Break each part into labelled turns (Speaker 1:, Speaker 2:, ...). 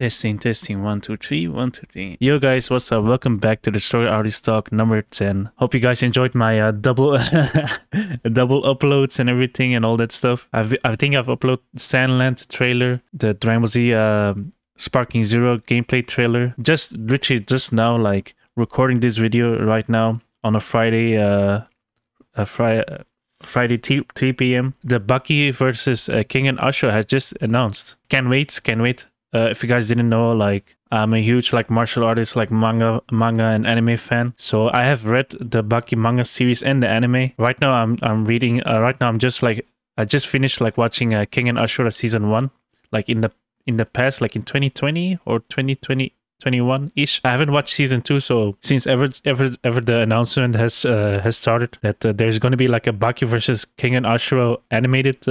Speaker 1: Testing, testing, 1, 2, 3, 1, 2, 3. Yo guys, what's up? Welcome back to the Story Artist Talk number 10. Hope you guys enjoyed my double double uploads and everything and all that stuff. I think I've uploaded Sandland trailer, the Dragon Ball Z Sparking Zero gameplay trailer. Literally just now, like recording this video right now on a Friday, Friday 3 p.m. The Bucky versus King and Ashura has just announced. Can't wait. If you guys didn't know, like I'm a huge like martial artist, like manga and anime fan. So I have read the Bucky manga series and the anime. Right now I'm reading. Right now I'm just like I just finished like watching King and Ashura season 1, like in the past, like in 2020 or 2021-ish. I haven't watched season 2, so since ever the announcement has started that there's going to be like a Bucky versus King and Ashura animated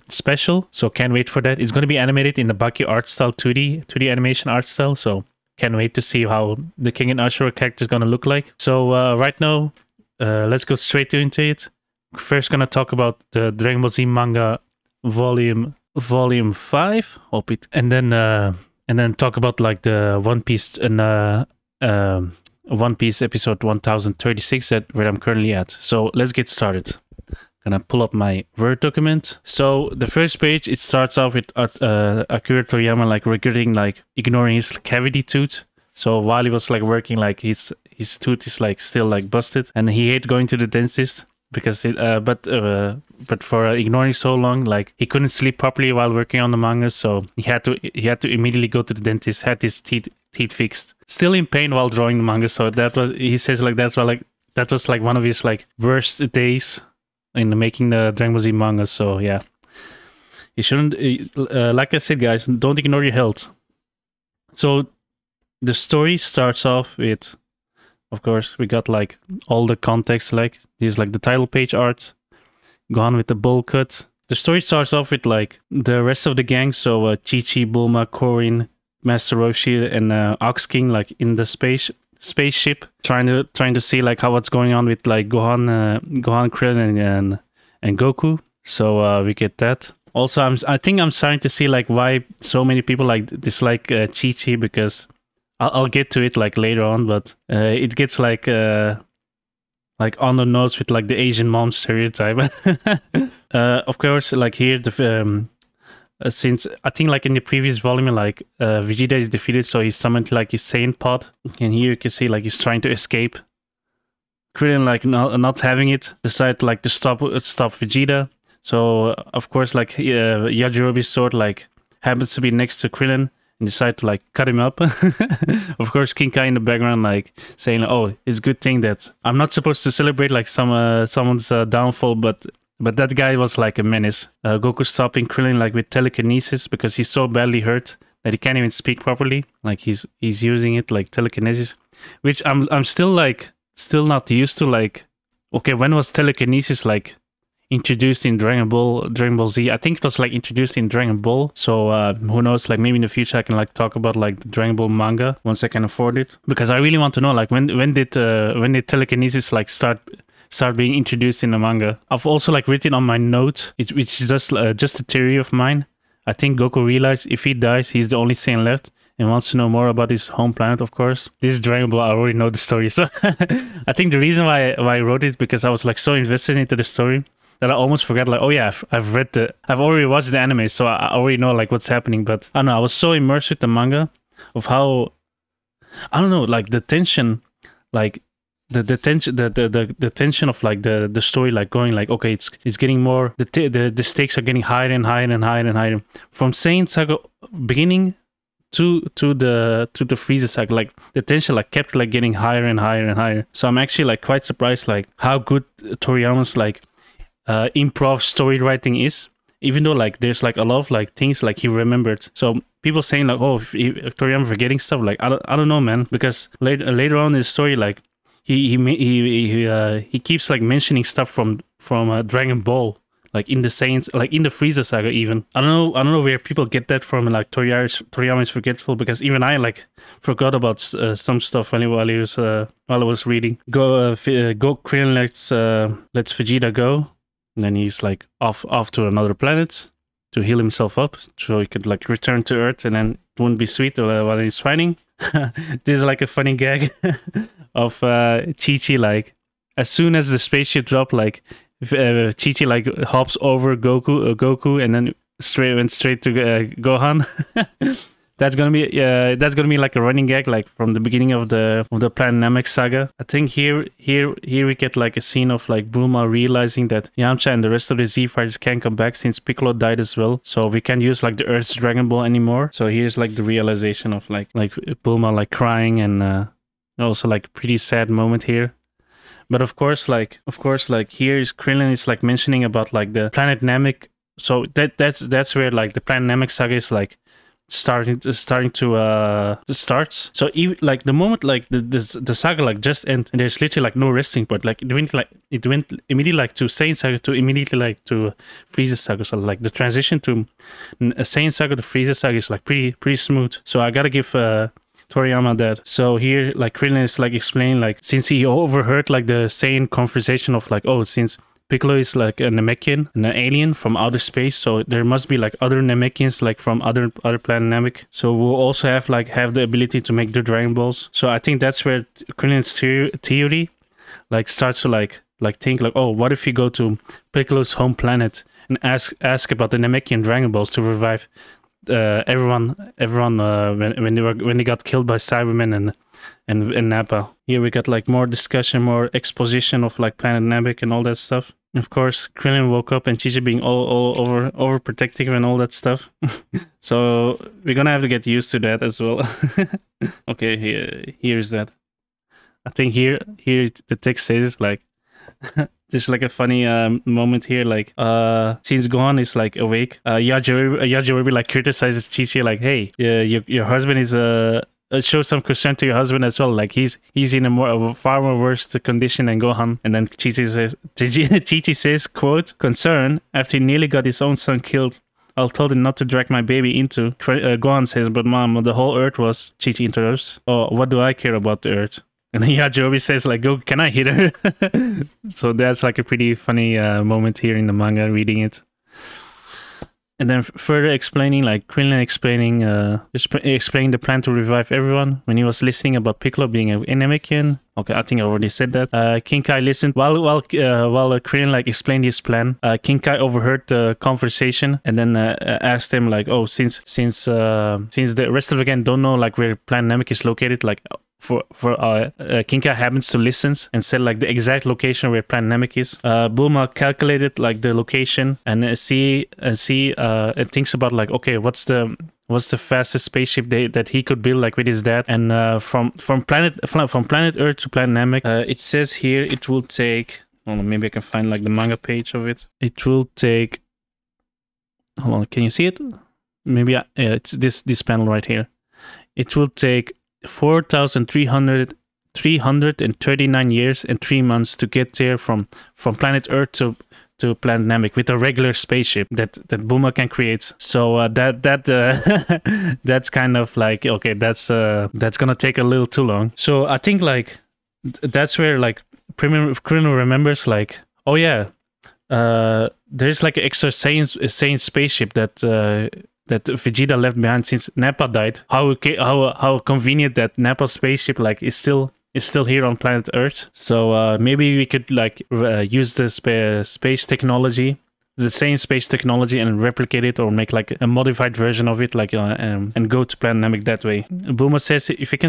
Speaker 1: special, so can't wait for that. It's going to be animated in the Bucky art style, 2D animation art style, so can't wait to see how the King and Ashura character is going to look like. So right now, let's go straight into it. First gonna talk about the Dragon Ball Z manga volume 5, hope it, and then talk about like the One Piece and One Piece episode 1036 where I'm currently at. So let's get started. Gonna pull up my Word document. So the first page, it starts off with Akira Toriyama like regretting like ignoring his cavity tooth. So while he was like working, like his tooth is like still like busted, and he hated going to the dentist because it but for ignoring so long, like he couldn't sleep properly while working on the manga, so he had to immediately go to the dentist, had his teeth fixed, still in pain while drawing the manga. So that was, he says like that was like one of his like worst days in making the Dragon Ball Z manga. So yeah, you shouldn't like I said, guys, don't ignore your health. So the story starts off with, of course, we got like all the context, like this is like the title page art, gone with the bowl cut. The story starts off with like the rest of the gang, so Chi-Chi, Bulma, Korin, Master Roshi, and Ox King, like in the spaceship, trying to see like what's going on with like Gohan, Krillin, and Goku. So we get that. Also, I think I'm starting to see like why so many people like dislike Chi-Chi, because I'll get to it like later on, but it gets like on the nose with like the Asian mom stereotype. Of course, like here, since I think like in the previous volume, like Vegeta is defeated, so he's summoned like his Saiyan pod, and here you can see like he's trying to escape. Krillin, like not having it, decided like to stop Vegeta. So of course, like Yajirobe's sword like happens to be next to Krillin, and decide to like cut him up. Of course, King Kai in the background like saying, "Oh, it's a good thing that I'm not supposed to celebrate like someone's downfall, but that guy was like a menace." Goku stopping Krillin like with telekinesis because he's so badly hurt that he can't even speak properly. Like he's using it like telekinesis, which I'm still not used to. Like, okay, when was telekinesis like introduced in Dragon Ball Z? I think it was like introduced in Dragon Ball. So who knows, like maybe in the future I can like talk about like the Dragon Ball manga once I can afford it, because I really want to know like when did telekinesis like start being introduced in the manga. I've also like written on my note, which is just a theory of mine. I think Goku realized if he dies, he's the only Saiyan left, and wants to know more about his home planet, of course. This is Dragon Ball, I already know the story. So I think the reason why I wrote it, because I was like so invested into the story that I almost forgot, like, oh yeah, I've already watched the anime, so I already know like what's happening. But I don't know, I was so immersed with the manga of how, I don't know, like the tension, like the tension of like the story, like going like, okay, it's getting more, the stakes are getting higher and higher and higher and higher from Saiyan Saga beginning to the Frieza saga. Like the tension like kept like getting higher and higher and higher. So I'm actually like quite surprised like how good Toriyama's like improv story writing is, even though like there's like a lot of like things like he remembered. So people saying like, oh, Toriyama forgetting stuff, like I don't know, man, because later on in the story, like he keeps like mentioning stuff from Dragon Ball, like in the Saints, like in the Frieza saga even. I don't know where people get that from, like Toriyama is forgetful, because even I like forgot about some stuff while I was reading. Go Krillin lets Vegeta go. And then he's like off to another planet heal himself up, so he could like return to Earth, and then it wouldn't be sweet while he's fighting. This is like a funny gag of Chi-Chi, like as soon as the spaceship dropped, like Chi-Chi like hops over Goku, and then went straight to Gohan. That's gonna be like a running gag, like from the beginning of the Planet Namek saga. I think here we get like a scene of like Bulma realizing that Yamcha and the rest of the Z fighters can't come back since Piccolo died as well, so we can't use like the Earth's Dragon Ball anymore. So here's like the realization of like Bulma like crying, and also like pretty sad moment here. But of course like here's Krillin is like mentioning about like the Planet Namek. So that's where like the Planet Namek saga is like starting to starts. So even like the moment like the saga like just end, and there's literally like no resting point. Like it went immediately like to Saiyan saga to immediately like to Frieza saga. So like the transition to Saiyan saga to Frieza saga is like pretty smooth. So I gotta give Toriyama that. So here like Krillin is like explaining like since he overheard like the Saiyan conversation of like, oh, since Piccolo is like a Namekian, an alien from outer space, so there must be like other Namekians like from other planet Namek. So we'll also have the ability to make the Dragon Balls. So I think that's where Krillin's theory like starts to like think like, oh, what if you go to Piccolo's home planet and ask about the Namekian Dragon Balls to revive everyone when they got killed by Cybermen and Nappa. Here we got like more discussion, more exposition of like Planet Namek and all that stuff. Of course, Krillin woke up and Chi-Chi being all overprotective and all that stuff. So we're gonna have to get used to that as well. Okay, here's that. I think here the text says like there's like a funny moment here, like since Gohan is like awake, Yajirobe like criticizes Chi-Chi like, hey, your husband is show some concern to your husband as well. Like he's in a far more worse condition than Gohan. And then Chi-Chi says, quote, concern after he nearly got his own son killed. I told him not to drag my baby into. Gohan says, but mom, the whole Earth was. Chi-Chi interrupts. Oh, what do I care about the Earth? And then Yajirobe says like, go, can I hit her? So that's like a pretty funny moment here in the manga, reading it. And then further explaining, like Krillin explaining the plan to revive everyone when he was listening about Piccolo being a Namekian. Okay, I think I already said that. King Kai listened while Krillin like explained his plan. King Kai overheard the conversation and then asked him like, oh, since the rest of the gang don't know like where Planet Namek is located, like King Kai happens to listen and said like the exact location where Planet Namek is. Bulma calculated like the location and thinks about like, okay, what's the fastest spaceship that he could build like with his dad, and from planet Earth to Planet Namek, it says here it will take, hold on, maybe I can find like the manga page of it. It will take, hold on, can you see it? Maybe it's this panel right here. It will take 4,339 years and 3 months to get there from planet Earth to Planet Namek with a regular spaceship that Bulma can create. So that's kind of like, okay, that's gonna take a little too long. So I think like that's where like Krillin remembers like, oh yeah, there's like an extra Saiyan spaceship that Vegeta left behind since Nappa died. How convenient that Nappa's spaceship like is still here on planet Earth. So maybe we could like use the space technology, the same space technology, and replicate it or make like a modified version of it, like and go to Planet Namek that way. Bulma says if we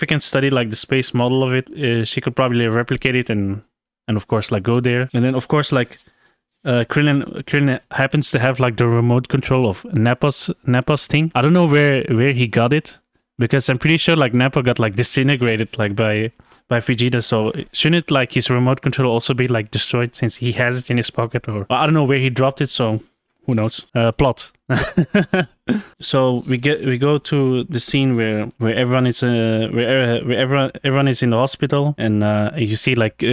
Speaker 1: can study like the space model of it, she could probably replicate it and of course like go there. And then of course like Krillin happens to have like the remote control of Nappa's thing. I don't know where he got it, because I'm pretty sure like Nappa got like disintegrated like by Vegeta. So shouldn't like his remote control also be like destroyed since he has it in his pocket? Or I don't know where he dropped it, so who knows? Plot. So we go to the scene where everyone is everyone is in the hospital, and you see like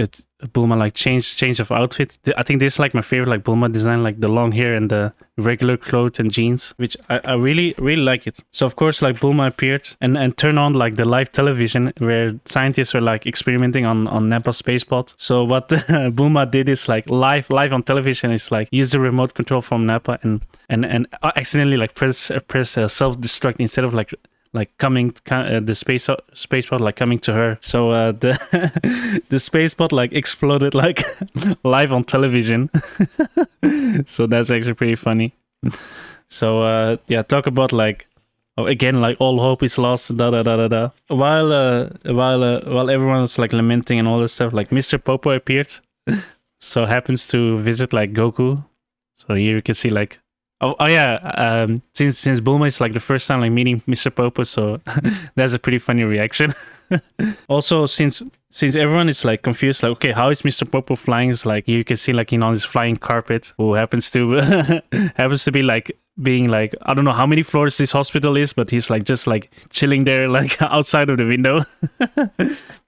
Speaker 1: Bulma like change of outfit. I think this is like my favorite like Bulma design, like the long hair and the regular clothes and jeans, which I really like it. So of course like Bulma appeared and turned on like the live television where scientists were like experimenting on Nappa spaceport. So what Bulma did is like live on television is like use the remote control from Nappa and accidentally like press self-destruct instead of like coming the spaceport like coming to her. So the spaceport like exploded like live on television. So that's actually pretty funny. So yeah, talk about like again like all hope is lost. While everyone was like lamenting and all this stuff, like Mr. Popo appeared. So happens to visit like Goku. So here you can see like. Oh yeah, since Bulma is like the first time like meeting Mr. Popo, so that's a pretty funny reaction. Also, since everyone is like confused, like okay, how is Mr. Popo flying? It's like you can see like on this flying carpet, who happens to be like being like I don't know how many floors this hospital is, but he's like just like chilling there like outside of the window.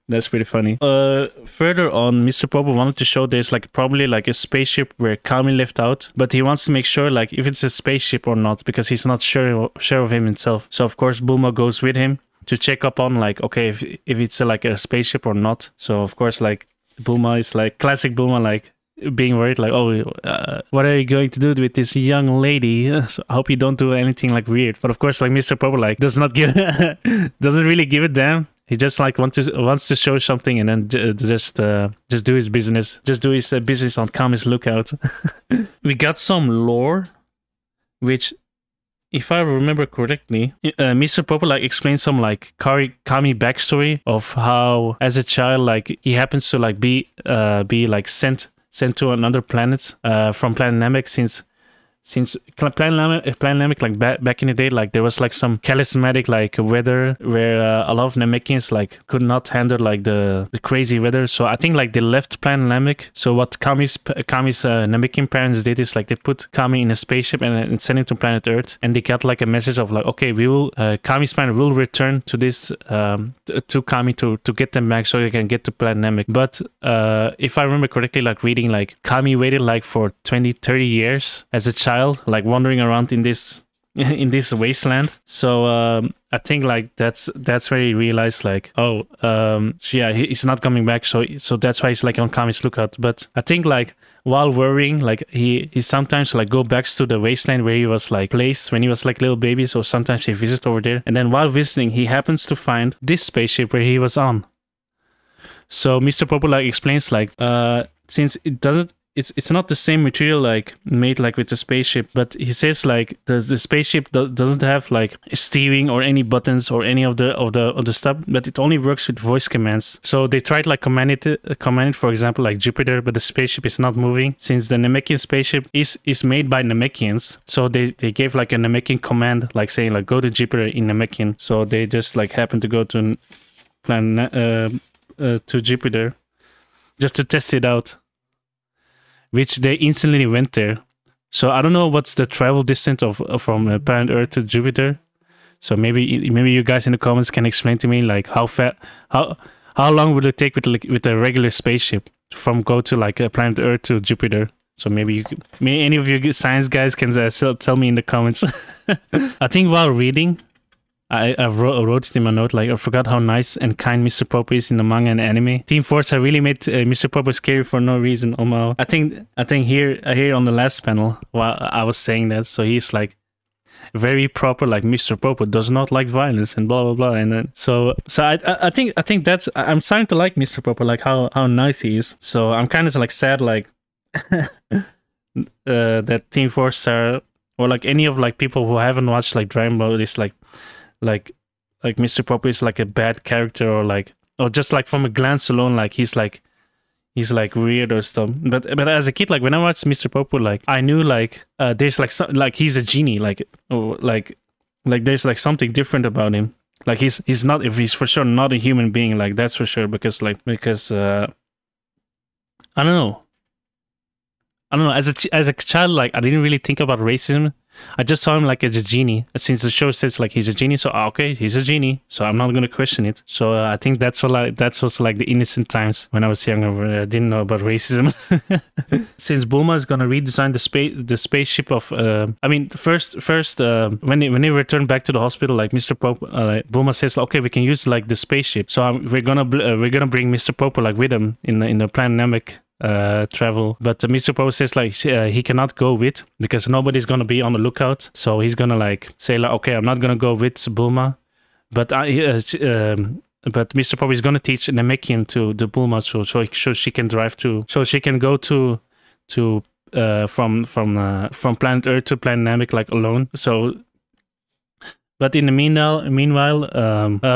Speaker 1: That's pretty funny. Further on, Mr. Popo wanted to show there's like probably like a spaceship where Kami left out, but he wants to make sure like if it's a spaceship or not because he's not sure of him himself. So of course Bulma goes with him to check up on like okay if it's like a spaceship or not. So of course like Bulma is like classic Bulma like being worried like oh what are you going to do with this young lady? So I hope you don't do anything like weird. But of course like Mr. Popo like doesn't really give a damn. He just like wants to show something and then just do his business. Just do his business on Kami's lookout. We got some lore, which, if I remember correctly, Mr. Popo like explains some like Kami backstory of how, as a child, like he happens to like be like sent to another planet from Planet Namek since Planet Namek like back in the day, like there was like some charismatic like weather where a lot of Namekians like could not handle like the crazy weather. So I think like they left Planet Namek. So what Kami's Namekian parents did is like they put Kami in a spaceship and sent him to planet Earth, and they got like a message of like okay, we will Kami's planet will return to this to Kami to get them back so they can get to Planet Namek. But if I remember correctly, like reading, like Kami waited like for 20-30 years as a child, like wandering around in this wasteland. So I think like that's where he realized like so yeah, he's not coming back, so that's why he's like on Kami's lookout. But I think like while worrying, like he sometimes like go back to the wasteland where he was like placed when he was like little baby. So sometimes he visits over there, and then while visiting he happens to find this spaceship where he was on. So Mr. Popo like explains like since it's not the same material like made like with the spaceship, but he says like the spaceship doesn't have like steering or any buttons or any of the stuff, but it only works with voice commands. So they tried like command it for example like Jupiter, but the spaceship is not moving since the Namekian spaceship is made by Namekians. So they gave like a Namekian command like saying like go to Jupiter in Namekian. So they just like happened to go to to Jupiter just to test it out, which they instantly went there. So I don't know what's the travel distance from planet Earth to Jupiter. So maybe you guys in the comments can explain to me like how long would it take with a regular spaceship from go to like a planet Earth to Jupiter. So maybe any of you science guys can tell me in the comments. I think while reading, I wrote it in my note, like I forgot how nice and kind Mr. Popo is in the manga and anime. Team Forza really made Mr. Popo scary for no reason. I think here on the last panel while I was saying that, so he's like very proper, like Mr. Popo does not like violence and blah blah blah. And then so I think that's, I'm starting to like Mr. Popo, like how nice he is. So I'm kind of like sad like that Team Forza or like any of like people who haven't watched like Dragon Ball is like Mr. Popo is like a bad character, or just like from a glance alone, like he's like weird or stuff. But as a kid, like when I watched Mr. Popo, like I knew like there's like like he's a genie, like there's like something different about him. Like he's for sure not a human being, like that's for sure, because I don't know. As a child, like I didn't really think about racism, I just saw him like as a genie. Since the show says like he's a genie, so okay, he's a genie. So I'm not gonna question it. So I think that's what that was like the innocent times when I was younger, where I didn't know about racism. Since Bulma is gonna redesign the spaceship of, I mean, first when they return back to the hospital, like Mr. Pope, Bulma says, okay, we can use like the spaceship. So we're gonna bring Mr. Pope like with him in the Planet Namek travel, but Mr. Poe says like he cannot go with because nobody's gonna be on the lookout, so he's gonna like say like, okay, I'm not gonna go with Bulma, but but Mr. Poe is gonna teach Namekian to the Bulma, so she can drive to, so she can go to from planet Earth to planet Namek like alone. So but in the meanwhile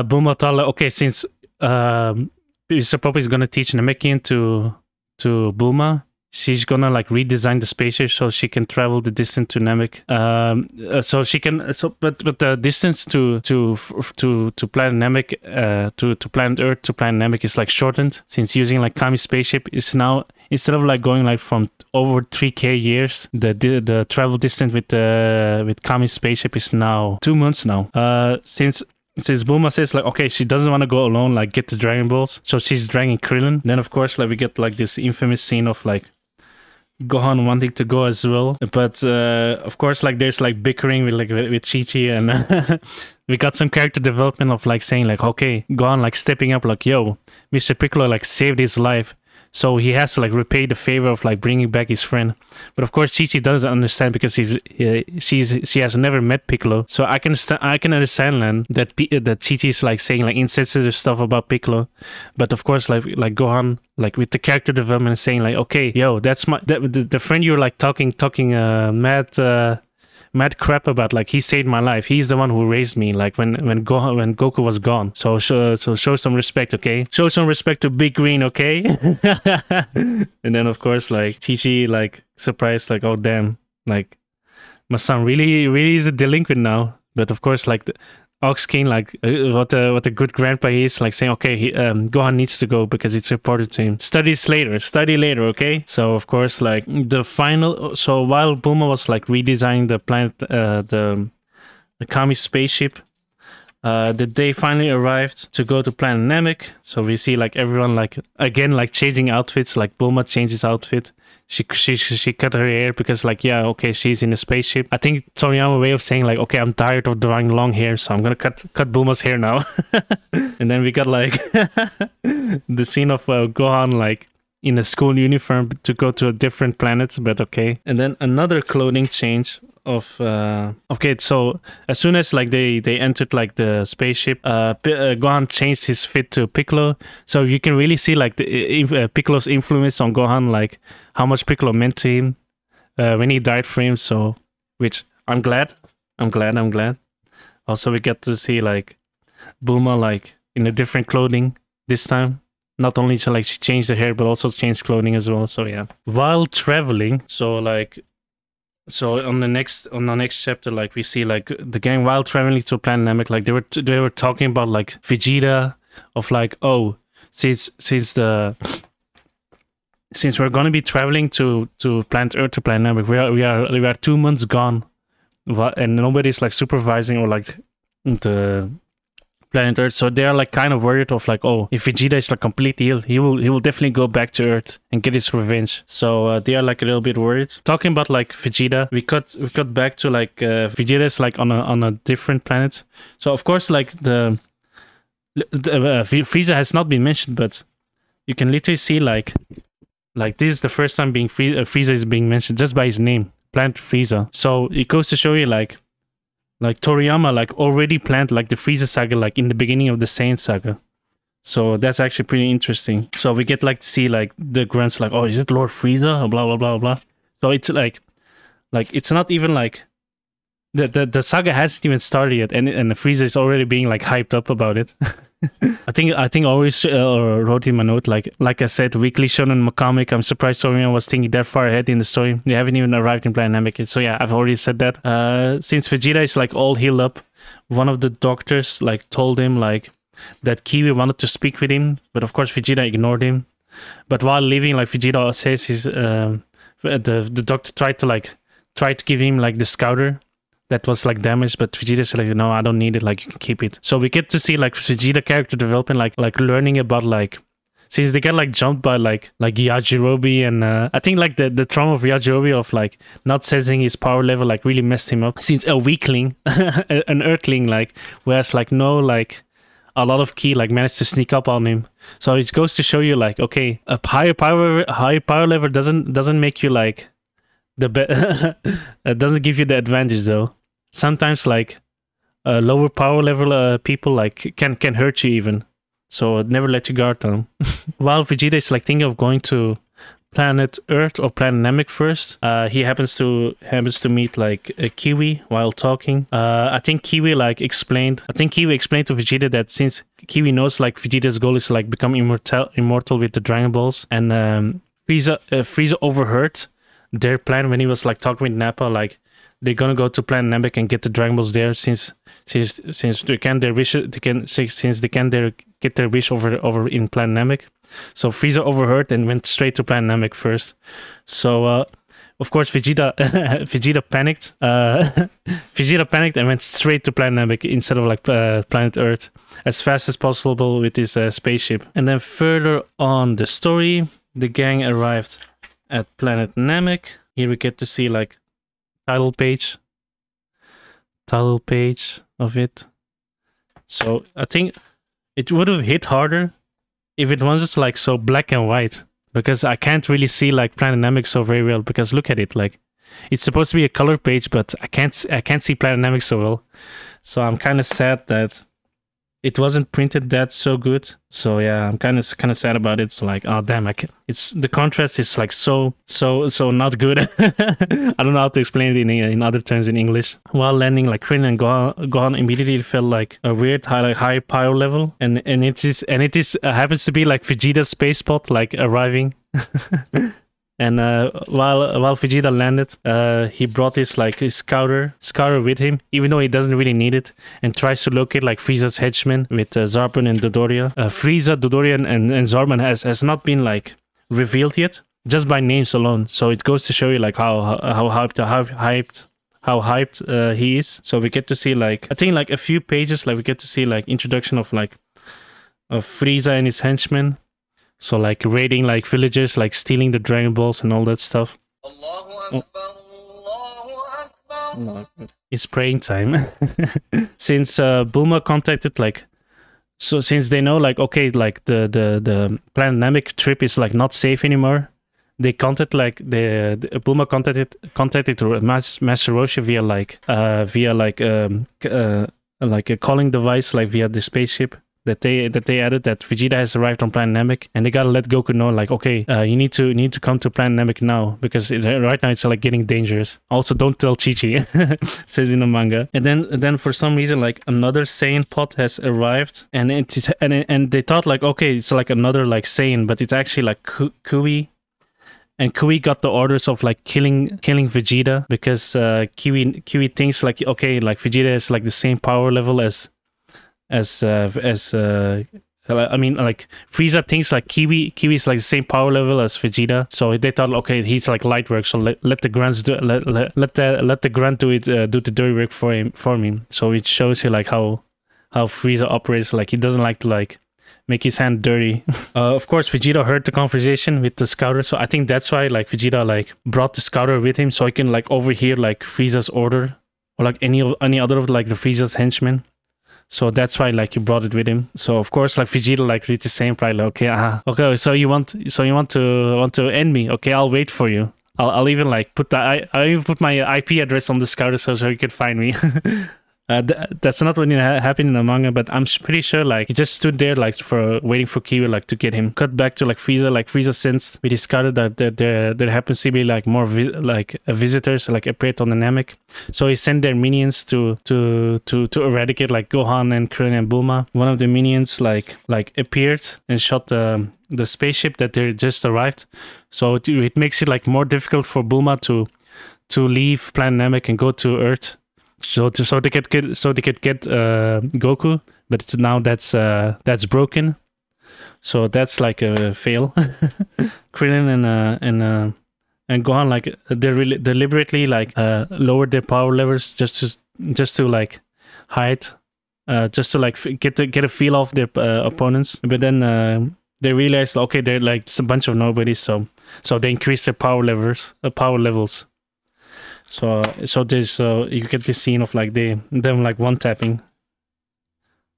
Speaker 1: Bulma thought like, okay, since Mr. Pope is gonna teach Namekian to Bulma, she's gonna like redesign the spaceship so she can travel the distance to Namek. But the distance to planet Namek, to planet Earth to planet Namek is like shortened, since using like Kami's spaceship is now, instead of like going like from over 3k years, the travel distance with Kami's spaceship is now 2 months now. Since Bulma says like, okay, she doesn't want to go alone, like get the Dragon Balls, so she's dragging Krillin. Then of course like we get like this infamous scene of like Gohan wanting to go as well, but of course like there's like bickering with Chi-Chi, and we got some character development of like saying like, okay, Gohan like stepping up like, yo, Mr. Piccolo like saved his life, so he has to like repay the favor of like bringing back his friend. But of course Chi-Chi doesn't understand because she has never met Piccolo. So I can understand that Chi-Chi is like saying like insensitive stuff about Piccolo. But of course like Gohan, like with the character development, is saying like, okay, yo, that's the friend you're like talking mad crap about, like he saved my life, he's the one who raised me like when Goku was gone, so show some respect, okay, show some respect to Big Green, okay. And then of course like Chi-Chi like surprised like, oh damn, like my son really is a delinquent now. But of course like Ox King, like what a good grandpa he is, like saying, okay, Gohan needs to go because it's important to him. Study later, okay? So of course, like the final, so while Bulma was like redesigning the planet, the Kami spaceship, the day finally arrived to go to planet Namek. So we see like everyone like again like changing outfits, like Bulma changes outfit. She cut her hair because like, yeah, okay, she's in a spaceship. I think Toriyama way of saying like, okay, I'm tired of drawing long hair, so I'm gonna cut Bulma's hair now. And then we got like the scene of Gohan like in a school uniform to go to a different planet, but okay. And then another clothing change of okay, so as soon as like they entered like the spaceship, Gohan changed his fit to Piccolo, so you can really see like the Piccolo's influence on Gohan, like how much Piccolo meant to him when he died for him. So which I'm glad. Also we get to see like Bulma like in a different clothing this time. Not only she changed the hair, but also changed clothing as well. So yeah, while traveling, so on the next chapter, like we see like the gang while traveling to planet Namek, like they were talking about like Vegeta, of like, oh, since we're gonna be traveling to planet Earth to planet Namek, we are 2 months gone, and nobody's like supervising or like the planet Earth, so they're like kind of worried of like, oh, if Vegeta is like completely healed, he will definitely go back to Earth and get his revenge. So they are like a little bit worried. Talking about like Vegeta, we cut back to like Vegeta is like on a different planet. So of course like the Frieza has not been mentioned, but you can literally see like this is the first time Frieza is being mentioned just by his name, Planet Frieza. So it goes to show you like Toriyama like already planned like the Frieza saga like in the beginning of the Saiyan saga. So that's actually pretty interesting. So we get like to see like the grunts like, oh, is it Lord Frieza? Blah blah blah blah. So it's like it's not even like the saga hasn't even started yet, and the Frieza is already being like hyped up about it. I think I always wrote in my note like I said, weekly shonen comic. I'm surprised Toriyama was thinking that far ahead in the story. They haven't even arrived in Planet Namek yet. So yeah, I've already said that. Since Vegeta is like all healed up, one of the doctors like told him like that Kiwi wanted to speak with him, but of course Vegeta ignored him. But while leaving, like Vegeta says the doctor tried to give him like the scouter, that was like damaged, but Vegeta said like, no, I don't need it, like you can keep it. So we get to see like Vegeta character development, like learning about like, since they get like jumped by like Yajirobe, and I think like the trauma of Yajirobe of like not sensing his power level like really messed him up. Since a weakling, an earthling, like whereas like no like a lot of ki like managed to sneak up on him. So it goes to show you like, okay, a higher power level doesn't make you like it doesn't give you the advantage though. Sometimes like lower power level people like can hurt you even. So never let your guard down. While Vegeta is like thinking of going to planet Earth or planet Namek first, he happens to meet like a Kiwi while talking. I think Kiwi explained to Vegeta that since Kiwi knows like Vegeta's goal is to like become immortal with the Dragon Balls, and Frieza overheard their plan when he was like talking with Nappa, like they're gonna go to planet Namek and get the Dragon Balls there since they can get their wish over in planet Namek. So Frieza overheard and went straight to planet Namek first. So of course Vegeta panicked. Vegeta panicked and went straight to planet Namek instead of like planet Earth as fast as possible with his spaceship. And then further on the story, the gang arrived at planet Namek. Here we get to see like title page of it. So I think it would have hit harder if it was just like so black and white, because I can't really see like Planet Namek so very well, because look at it, like it's supposed to be a color page, but I can't see Planet Namek so well. So I'm kind of sad that it wasn't printed that so good. So yeah, I'm kind of sad about it. So like, oh damn, it's the contrast is like so not good. I don't know how to explain it in other terms in English. While landing, like Krillin and Gohan immediately felt like a weird high power level, and it happens to be like Vegeta's space pod like arriving. And while Vegeta landed, he brought his scouter with him, even though he doesn't really need it, and tries to locate like Frieza's henchmen with Zarbon and Dodoria. Frieza, Dodoria, and Zarbon has not been like revealed yet, just by names alone. So it goes to show you like how hyped he is. So we get to see like, I think like a few pages, like we get to see like introduction of Frieza and his henchmen. So like raiding like villagers, like stealing the Dragon Balls and all that stuff. Oh. It's praying time. Since Bulma contacted since they know like, okay, like the Planet Namek trip is like not safe anymore, they contacted like Bulma contacted Master Roshi via a calling device, like via the spaceship that they added, that Vegeta has arrived on Planet Namek, and they gotta let Goku know like, okay, you need to come to Planet Namek now, because right now it's like getting dangerous. Also, don't tell Chi-Chi, says in the manga. And then for some reason like another Saiyan pod has arrived, and and they thought like, okay, it's like another like Saiyan, but it's actually like Kui. And Kui got the orders of like killing Vegeta, because Kiwi thinks like, okay, like Vegeta is like the same power level as I mean, like Frieza thinks like Kiwi is like the same power level as Vegeta, so they thought, okay, he's like light work, so let the grunts do the grunt do the dirty work for him. So it shows you like how Frieza operates. Like he doesn't like to like make his hand dirty. Of course, Vegeta heard the conversation with the scouter, so I think that's why like Vegeta like brought the scouter with him, so he can like overhear like Frieza's order, or like any other of like the Frieza's henchmen. So that's why like you brought it with him. So of course like Vegeta like reads the same pride, like, okay, so you want to end me? Okay, I'll wait for you. I'll even like I'll even put my IP address on the scouter so you can find me. That's not what happened in the manga, but I'm pretty sure like he just stood there like waiting for Kiwi like to get him. Cut back to like Frieza. Like Frieza sensed with his scouter that there happens to be like more visitors like appeared on the Namek, so he sent their minions to eradicate like Gohan and Krillin and Bulma. One of the minions like appeared and shot the spaceship that they just arrived. So it makes it like more difficult for Bulma to leave Planet Namek and go to Earth. So they could get Goku, but now that's broken. So that's like a fail. Krillin and Gohan like they really deliberately like lowered their power levels just to like hide, just to like get a feel of their opponents. But then they realized, okay, they're like just a bunch of nobodies, so they increased their power levels. So you get this scene of like them like one tapping.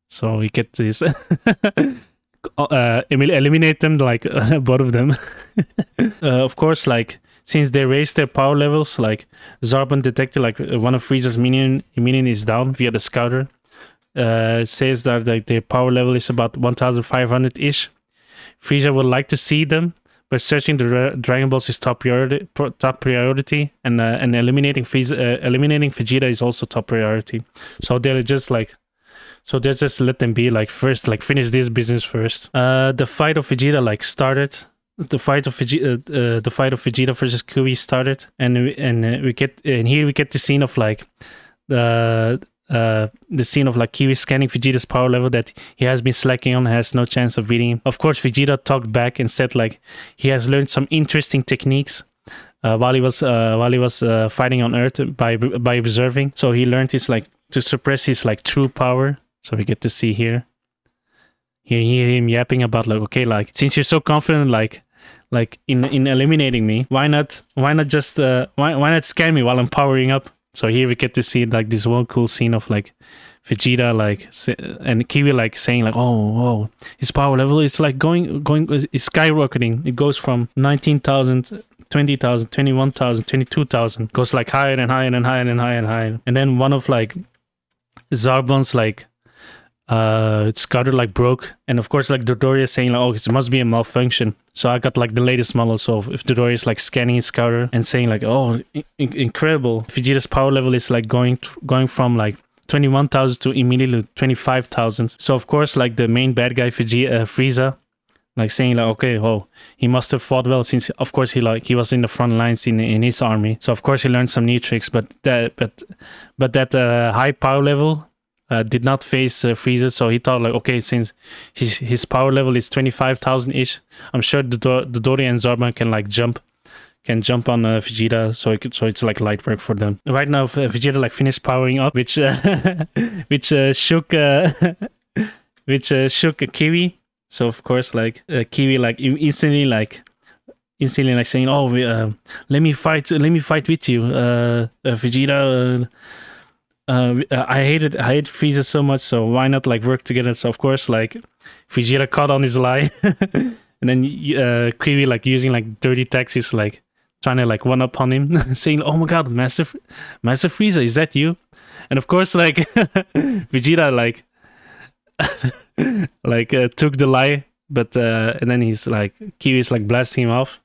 Speaker 1: So you get this eliminate them like both of them. Of course, like since they raised their power levels, like Zarbon detected like one of Frieza's minion is down via the scouter. It says that like their power level is about 1,500 ish. Frieza would like to see them, but searching the Dragon Balls is top priority, and eliminating Vegeta is also top priority. So they're just like. So they just let them be, like, first, like, finish this business first. The fight of Vegeta, like, started. The fight of Vegeta versus Kui started, and here we get the scene of like the scene of like Kiwi scanning Vegeta's power level that he has been slacking on, has no chance of beating him. Of course, Vegeta talked back and said like he has learned some interesting techniques while he was fighting on Earth by observing. So he learned his like to suppress his like true power. So we get to see here. Here you hear him yapping about like, okay, like since you're so confident like in eliminating me, why not just why not scan me while I'm powering up? So here we get to see like this one cool scene of like Vegeta like and Kiwi like saying like, oh, his power level is like going is skyrocketing. It goes from 19,000, 20,000, 21,000, 22,000, goes like higher and higher and higher and higher and higher. And then one of like Zarbon's like scouter like broke, and of course like Dodoria is saying like, oh, it must be a malfunction. So I got like the latest model. So if Dodoria is like scanning his scouter and saying like, oh, incredible, Vegeta's power level is like going from like 21,000 to immediately 25,000. So of course like the main bad guy Frieza like saying like, okay, oh, he must have fought well, since of course he was in the front lines in his army. So of course he learned some new tricks, but that high power level did not face Frieza. So he thought like, okay, since his power level is 25,000 ish, I'm sure the Dodoria and Zarbon can like jump on Vegeta, so it's like light work for them. Right now Vegeta like finished powering up, which shook Kiwi. So of course like Kiwi like instantly like saying, oh, let me fight with you, Vegeta. I hate Frieza so much, so why not like work together? So of course like Vegeta caught on his lie, and then Kiwi like using like dirty tactics, like trying to like one up on him, saying, oh my god, Master Frieza, is that you? And of course like Vegeta like took the lie, but and then he's like, Kiwi's like blasting him off.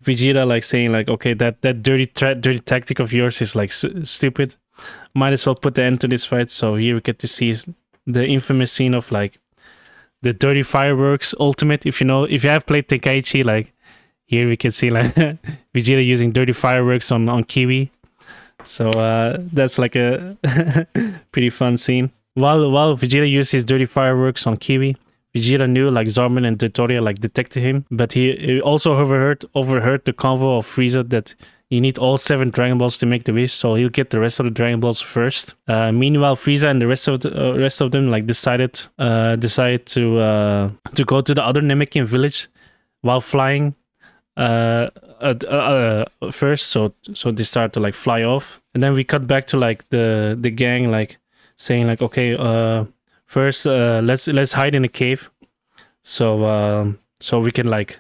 Speaker 1: Vegeta like saying like, okay, that dirty tactic of yours is like stupid. Might as well put the end to this fight. So here we get to see the infamous scene of like the dirty fireworks ultimate. If you have played Tenkaichi, like here we can see like Vegeta using dirty fireworks on Kiwi. So that's like a pretty fun scene. While Vegeta used his dirty fireworks on Kiwi, Vegeta knew like Zarbon and Dodoria like detected him, but he also overheard the convo of Frieza that you need all 7 Dragon Balls to make the wish, so he'll get the rest of the Dragon Balls first. Meanwhile, Frieza and the rest of them like decided to go to the other Namekian village while flying first. So they start to like fly off, and then we cut back to like the gang like saying like, okay, first let's hide in a cave, so we can like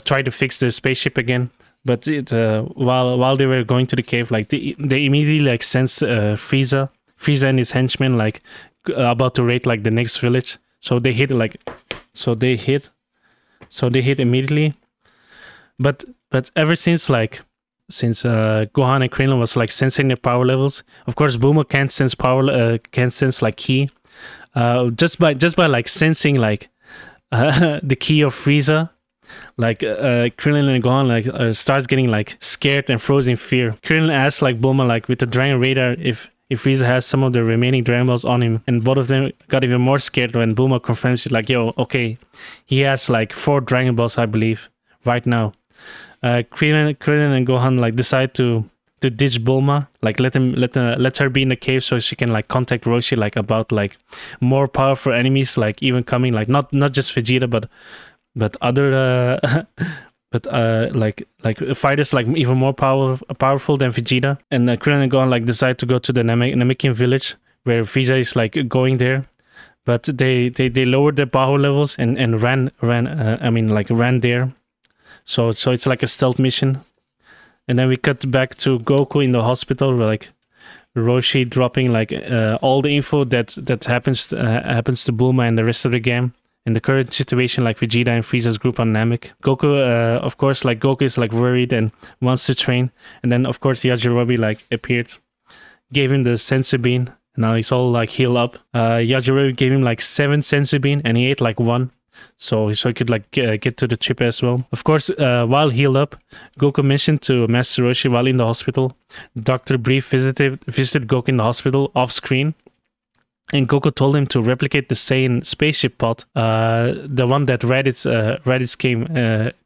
Speaker 1: try to fix the spaceship again. But while they were going to the cave, like they immediately like sensed Frieza and his henchmen like about to raid like the next village. So they hit immediately. But ever since Gohan and Krillin was like sensing their power levels, of course Bulma can't sense like ki. Just by like sensing like the ki of Frieza, like Krillin and Gohan like starts getting like scared and frozen in fear. Krillin asks like Bulma like with the Dragon Radar if Frieza has some of the remaining Dragon Balls on him, and both of them got even more scared when Bulma confirms it like, yo, okay, he has like 4 Dragon Balls, I believe, right now. Krillin and Gohan like decide to ditch Bulma, like let her be in the cave so she can like contact Roshi like about like more powerful enemies, like even coming like not just Vegeta but other like fighters like even more powerful than Vegeta. And Krillin and Gohan like decide to go to the Namekian village where Frieza is like going there, but they lowered their power levels and ran there. So it's like a stealth mission. And then we cut back to Goku in the hospital, where like Roshi dropping like all the info that happens to Bulma and the rest of the gang, and the current situation like Vegeta and Frieza's group on Namek. Goku, of course, like Goku is like worried and wants to train. And then of course Yajirobe like appeared, gave him the senzu bean. Now he's all like healed up. Yajirobe gave him like 7 senzu bean and he ate like 1. So he could like get to the chip as well. Of course, while healed up, Goku mentioned to Master Roshi while in the hospital. Dr. Brief visited Goku in the hospital off screen, and Goku told him to replicate the Saiyan spaceship pod, the one that Raditz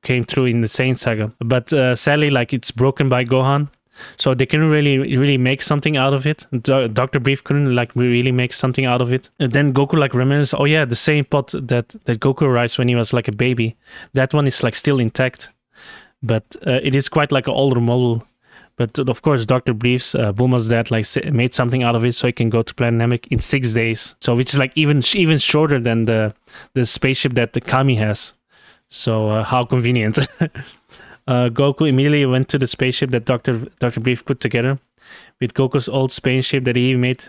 Speaker 1: came through in the Saiyan saga. But sadly, like it's broken by Gohan. So they couldn't really make something out of it. Dr. Brief couldn't like really make something out of it. And then Goku like remembers, oh yeah, the same pot that Goku arrives when he was like a baby. That one is like still intact, but it is quite like an older model. But of course, Dr. Brief's Bulma's dad like made something out of it so he can go to Planet Namek in 6 days. So which is like even shorter than the spaceship that the Kami has. So how convenient. Goku immediately went to the spaceship that Dr. Brief put together with Goku's old spaceship that he made.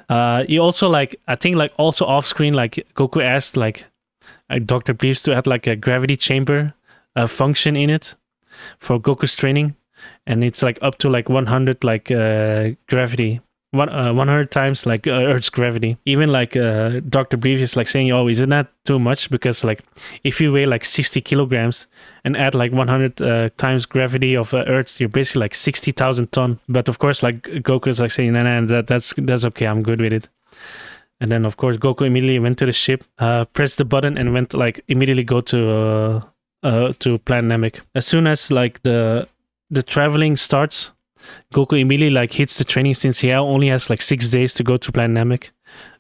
Speaker 1: He also like, I think like also off screen, like Goku asked like Dr. Brief to add like a gravity chamber function in it for Goku's training. And it's like up to like 100 like gravity. 100 times like Earth's gravity. Even like Dr. Brief is like saying, oh, isn't that too much? Because like if you weigh like 60 kilograms and add like 100 times gravity of Earth, you're basically like 60,000 ton. But of course, like Goku is like saying, nah, that's okay, I'm good with it. And then of course Goku immediately went to the ship, pressed the button, and went like immediately go to Planet Namek. As soon as like the traveling starts, Goku immediately like hits the training, since he only has like 6 days to go to Planet Namek.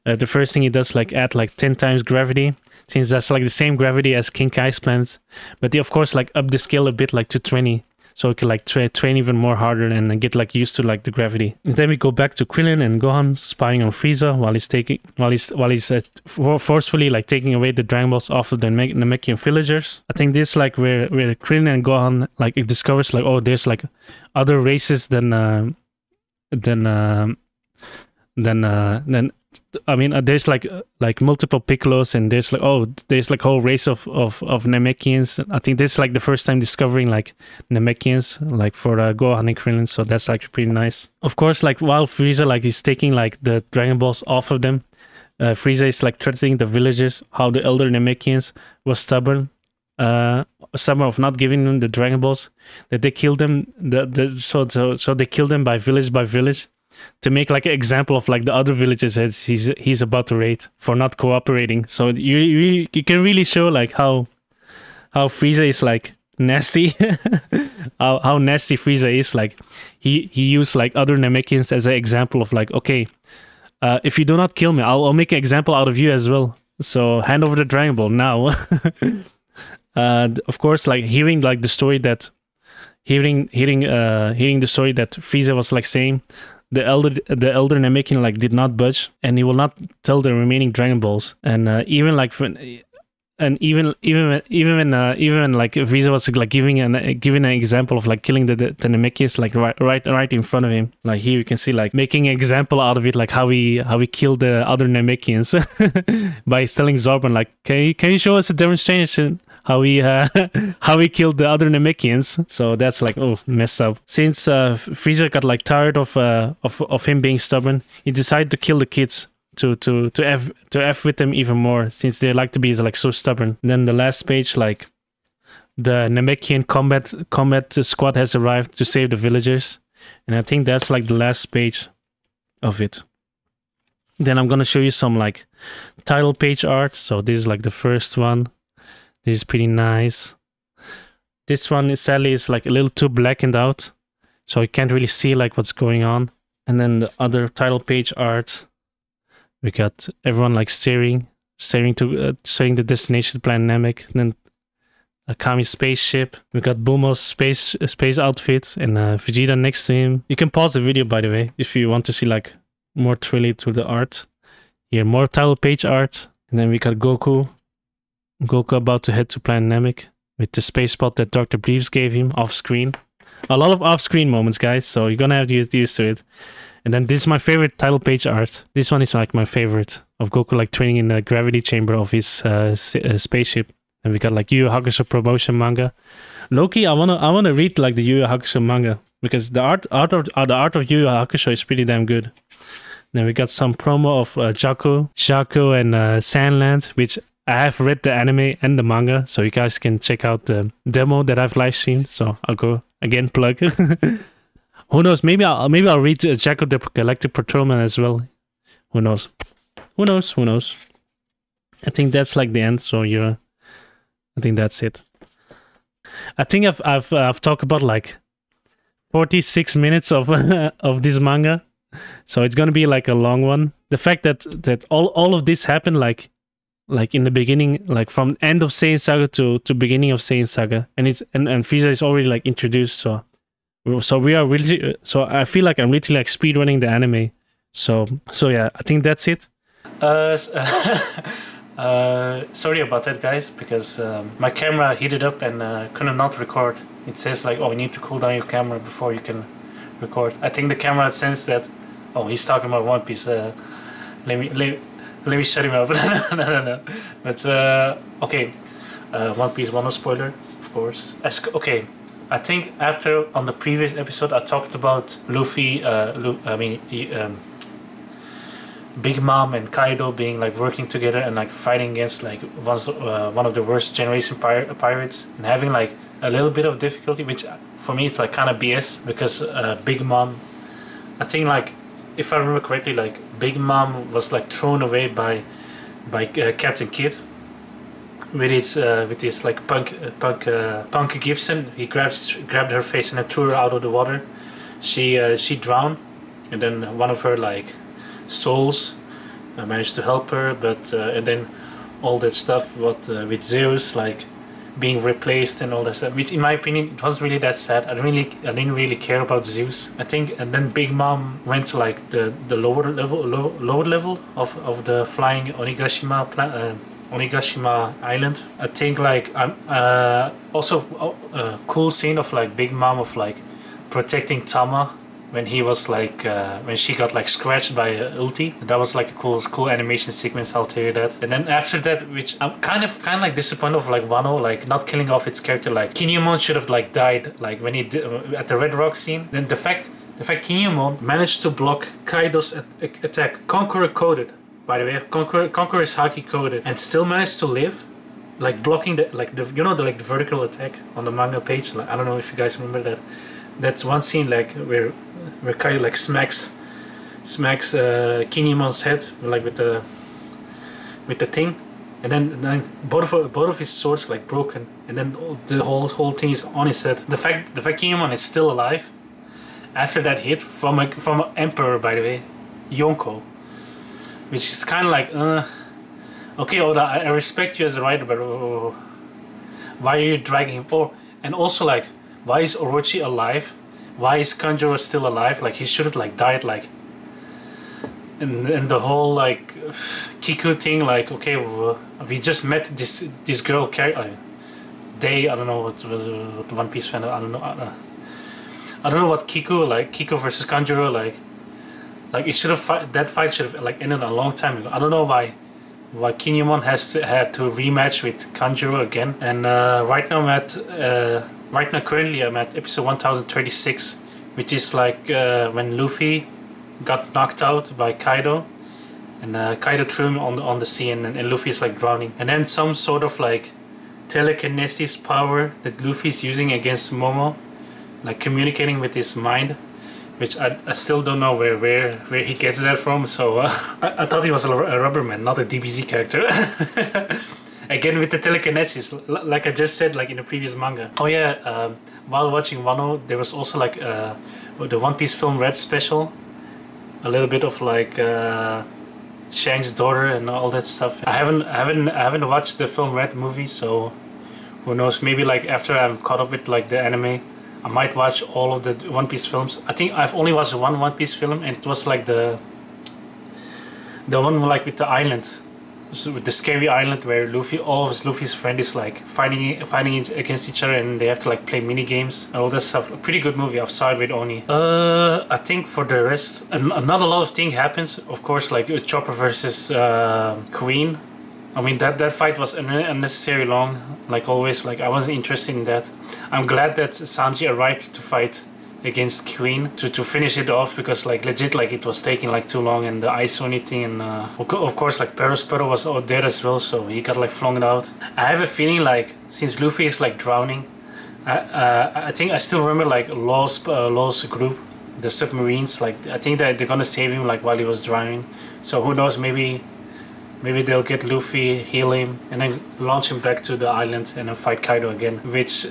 Speaker 1: The first thing he does like add like 10 times gravity, since that's like the same gravity as King Kai's planet. But they of course like up the scale a bit like to 20, so he can like train even more harder and get like used to like the gravity. And then we go back to Krillin and Gohan spying on Frieza while he's forcefully like taking away the Dragon Balls off of the Namekian villagers. I think this is like where Krillin and Gohan like it discovers like, oh, there's like other races than I mean, there's like multiple Piccolos, and there's like whole race of Namekians. I think this is like the first time discovering like Namekians like for Gohan and Krillin, so that's like pretty nice. Of course, like while Frieza like is taking like the Dragon Balls off of them, Frieza is like threatening the villagers how the elder Namekians was stubborn of not giving them the Dragon Balls, that they killed them. So they killed them by village to make like an example of like the other villages that he's about to raid for not cooperating. So you can really show like how Frieza is like nasty. how nasty Frieza is. Like he used like other Namekians as an example of like, okay, if you do not kill me, I'll make an example out of you as well. So hand over the Dragon Ball now. Of course, like hearing the story that Frieza was like saying, the elder Namekian like did not budge, and he will not tell the remaining Dragon Balls. And even like when like Frieza was like giving an example of like killing the Namekians like right in front of him. Like here you can see like making an example out of it, like how he killed the other Namekians by telling Zorban like, can you show us a demonstration how he killed the other Namekians? So that's like, oh, messed up. Since Frieza got like tired of him being stubborn, he decided to kill the kids to f with them even more, since they like to be like so stubborn. And then the last page, like the Namekian combat squad has arrived to save the villagers, and I think that's like the last page of it. Then I'm gonna show you some like title page art. So this is like the first one. This is pretty nice. This one is sadly is like a little too blackened out, so you can't really see like what's going on. And then the other title page art, we got everyone like steering the destination to Planet Namek. And then a Kami spaceship. We got Bulma's space outfit and Vegeta next to him. You can pause the video, by the way, if you want to see like more truly to the art. Here, more title page art. And then we got Goku. Goku about to head to Planet Namek with the space pod that Dr. Briefs gave him off screen. A lot of off-screen moments, guys, so you're gonna have to get used to it. And then this is my favorite title page art. This one is like my favorite of Goku like training in the gravity chamber of his spaceship. And we got like Yu Yu Hakusho promotion manga. Loki, I wanna read like the Yu Yu Hakusho manga because the art of Yu Yu Hakusho is pretty damn good. Then we got some promo of Jaco and Sandland, which I have read the anime and the manga, so you guys can check out the demo that I've live streamed. So I'll go again plug. Who knows? Maybe I'll read Jaco the Galactic Patrolman as well. Who knows? Who knows? Who knows? I think that's like the end. So yeah, I think that's it. I think I've talked about like 46 minutes of of this manga, so it's gonna be like a long one. The fact that all of this happened like in the beginning, like from end of Saiyan Saga to beginning of Saiyan Saga, and Frieza is already like introduced. So we are really I feel like I'm literally like speedrunning the anime. So yeah, I think that's it. Sorry about that, guys, because my camera heated up and couldn't not record. It says like, oh, you need to cool down your camera before you can record. I think the camera sensed that. Oh, he's talking about One Piece. Let me shut him up. No. But okay, One Piece Wano spoiler, of course. Okay, I think after on the previous episode I talked about Luffy, Big Mom and Kaido being like working together and like fighting against like one of the worst generation pirates and having like a little bit of difficulty, which for me it's like kind of BS because Big Mom, I think like if I remember correctly, like Big Mom was like thrown away by Captain Kidd with his like punk Gibson. He grabbed her face and threw her out of the water. She drowned, and then one of her like souls managed to help her, but and then all that stuff with Zeus like being replaced and all that stuff, which in my opinion it wasn't really that sad. I didn't really care about Zeus, I think. And then Big Mom went to like the lower level of the flying Onigashima Island. I think like also a cool scene of like Big Mom of like protecting Tama when he was like when she got like scratched by ulti. That was like a cool animation sequence, I'll tell you that. And then after that, which I'm kind of like disappointed of like Wano like not killing off its character. Like Kinemon should have like died like when he did at the Red Rock scene. Then the fact Kinemon managed to block Kaido's attack, Conqueror coded, by the way. Conqueror is Haki coded, and still managed to live, like blocking the the vertical attack on the manga page. Like I don't know if you guys remember that. That's one scene like where Kaido like smacks Kinemon's head like with the thing, and then both of his swords like broken, and then the whole thing is on his head. The fact Kinemon is still alive after that hit from an emperor, by the way, Yonko, which is kind of like okay, Oda, I respect you as a writer, but why are you dragging him? Oh, and also like, why is Orochi alive? Why is Kanjuro still alive? Like he should have like died like. And the whole like Kiku thing, like okay, we just met this girl character. I don't know what One Piece fan. I don't know what Kiku versus Kanjuro like it should have that fight should have like ended a long time ago. I don't know why Kinemon had to rematch with Kanjuro again. And right now currently I'm at episode 1036, which is like when Luffy got knocked out by Kaido, and Kaido threw him on the sea, and Luffy's like drowning. And then some sort of like telekinesis power that Luffy's using against Momo, like communicating with his mind, which I still don't know where he gets that from. So I thought he was a Rubberman, not a DBZ character. again with the telekinesis, like I just said, like in the previous manga. Oh yeah, while watching Wano, there was also like the One Piece film Red special, a little bit of like Shank's daughter and all that stuff. I haven't watched the film Red movie, so who knows? Maybe like after I'm caught up with like the anime, I might watch all of the One Piece films. I think I've only watched one One Piece film, and it was like the one like with the island. So with the scary island where Luffy's friend is like fighting against each other, and they have to like play mini games and all that stuff. A pretty good movie. I've saw it with Oni. I think for the rest, not a lot of thing happens. Of course, like Chopper versus Queen. I mean that fight was unnecessarily long. Like always, like I wasn't interested in that. I'm glad that Sanji arrived to fight against Queen to finish it off, because like legit like it was taking like too long, and the ice Oni thing, and of course like Perospero was out there as well, so he got like flung out. I have a feeling like since Luffy is like drowning, I think I still remember like Law's group, the submarines, like I think that they're gonna save him like while he was drowning. So who knows, maybe they'll get Luffy, heal him, and then launch him back to the island and then fight Kaido again, which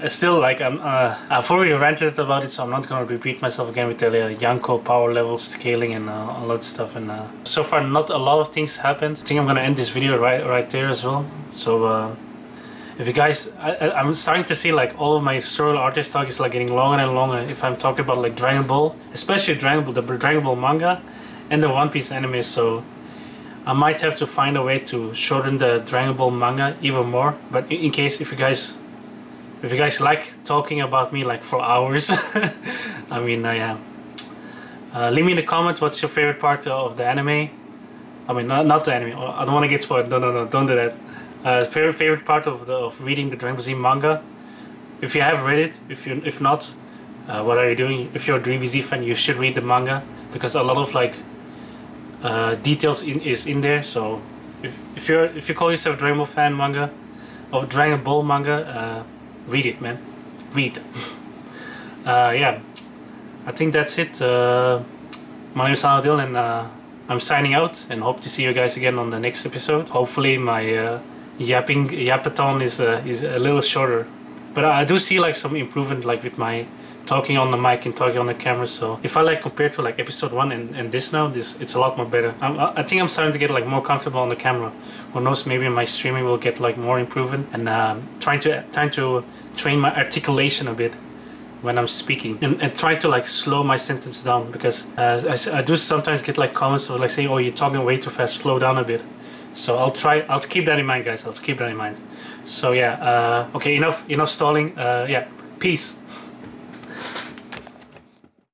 Speaker 1: still, like I've already ranted about it, so I'm not gonna repeat myself again with the Yanko power level scaling and all that stuff. And so far, not a lot of things happened. I think I'm gonna end this video right there as well. So if you guys, I'm starting to see like all of my story artist talk is like getting longer and longer. If I'm talking about like Dragon Ball, especially the Dragon Ball manga and the One Piece anime, so I might have to find a way to shorten the Dragon Ball manga even more. But in case if you guys like talking about me like for hours, I mean, yeah. Leave me in the comments what's your favorite part of the anime. I mean, not the anime. I don't want to get spoiled. No, don't do that. Favorite part of reading the Dragon Ball Z manga. If you have read it, if not, what are you doing? If you're a DBZ fan, you should read the manga, because a lot of like details is in there. So if you call yourself a Dragon Ball fan manga, or Dragon Ball manga, read it, man. Read. Yeah, I think that's it. My name is Adil, and I'm signing out, and hope to see you guys again on the next episode. Hopefully my yappathon is a little shorter, but I do see like some improvement, like with my talking on the mic and talking on the camera. So if I like compare to like episode 1 and this now, it's a lot more better. I think I'm starting to get like more comfortable on the camera. Who knows, maybe my streaming will get like more improvement, and trying to train my articulation a bit when I'm speaking, and try to like slow my sentence down, because I do sometimes get like comments of like saying, oh, you're talking way too fast, slow down a bit. So I'll keep that in mind, guys. I'll keep that in mind. So yeah, okay, enough stalling. Yeah, peace.